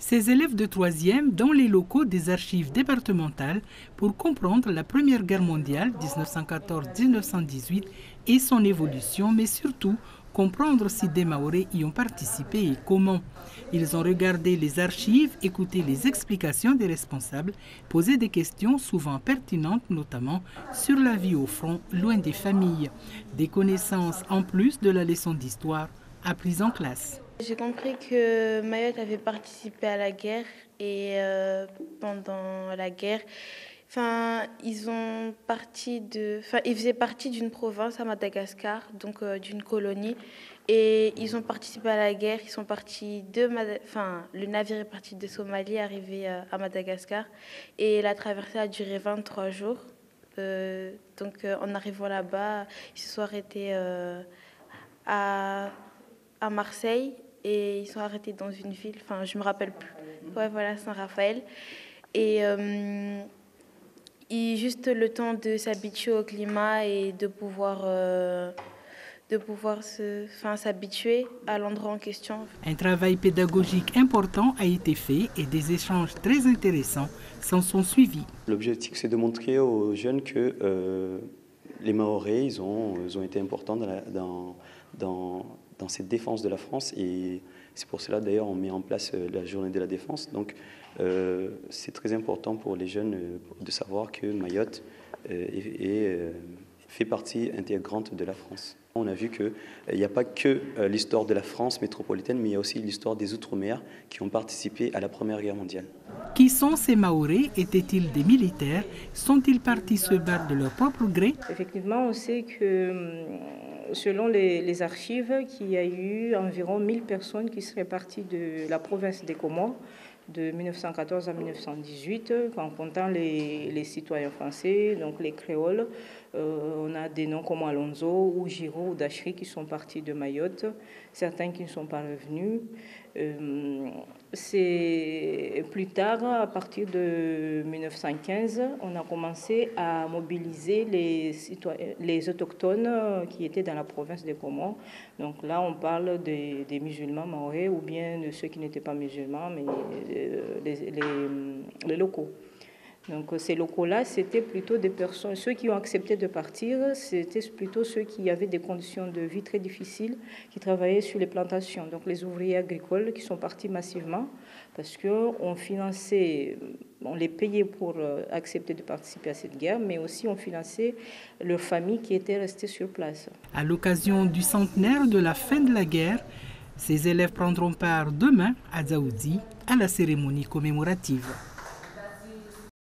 Ces élèves de 3e dans les locaux des archives départementales pour comprendre la Première Guerre mondiale 1914-1918 et son évolution, mais surtout comprendre si des Mahorais y ont participé et comment. Ils ont regardé les archives, écouté les explications des responsables, posé des questions souvent pertinentes, notamment sur la vie au front, loin des familles. Des connaissances en plus de la leçon d'histoire apprise en classe. J'ai compris que Mayotte avait participé à la guerre et pendant la guerre, ils faisaient partie d'une province à Madagascar, donc d'une colonie, et ils ont participé à la guerre. Ils sont partis le navire est parti de Somalie, arrivé à Madagascar, et la traversée a duré 23 jours. En arrivant là-bas, ils se sont arrêtés à Marseille. Et ils sont arrêtés dans une ville, je me rappelle plus. Ouais, voilà, Saint-Raphaël. Et juste le temps de s'habituer au climat et de pouvoir s'habituer à l'endroit en question. Un travail pédagogique important a été fait et des échanges très intéressants s'en sont suivis. L'objectif, c'est de montrer aux jeunes que les Mahorais, ils ont été importants dans cette défense de la France, et c'est pour cela d'ailleurs on met en place la journée de la défense. Donc c'est très important pour les jeunes de savoir que Mayotte fait partie intégrante de la France. On a vu qu'il n'y a pas que l'histoire de la France métropolitaine, mais il y a aussi l'histoire des Outre-mer qui ont participé à la Première Guerre mondiale. Qui sont ces Mahorais? Étaient-ils des militaires? Sont-ils partis se battre de leur propre gré? Effectivement, on sait que selon les archives, qu'il y a eu environ 1000 personnes qui seraient parties de la province des Comores de 1914 à 1918, en comptant les citoyens français, donc les créoles. On a des noms comme Alonso ou Giraud ou Dachry qui sont partis de Mayotte, certains qui ne sont pas revenus. C'est plus tard, à partir de 1915, on a commencé à mobiliser les autochtones qui étaient dans la province des Comores. Donc là, on parle des musulmans mahorais ou bien de ceux qui n'étaient pas musulmans, mais les locaux. Donc ces locaux-là, c'était plutôt des personnes, ceux qui ont accepté de partir, c'était plutôt ceux qui avaient des conditions de vie très difficiles, qui travaillaient sur les plantations. Donc les ouvriers agricoles qui sont partis massivement parce qu'on finançait, on les payait pour accepter de participer à cette guerre, mais aussi on finançait leurs familles qui étaient restées sur place. À l'occasion du centenaire de la fin de la guerre, ces élèves prendront part demain à Dzaoudzi à la cérémonie commémorative.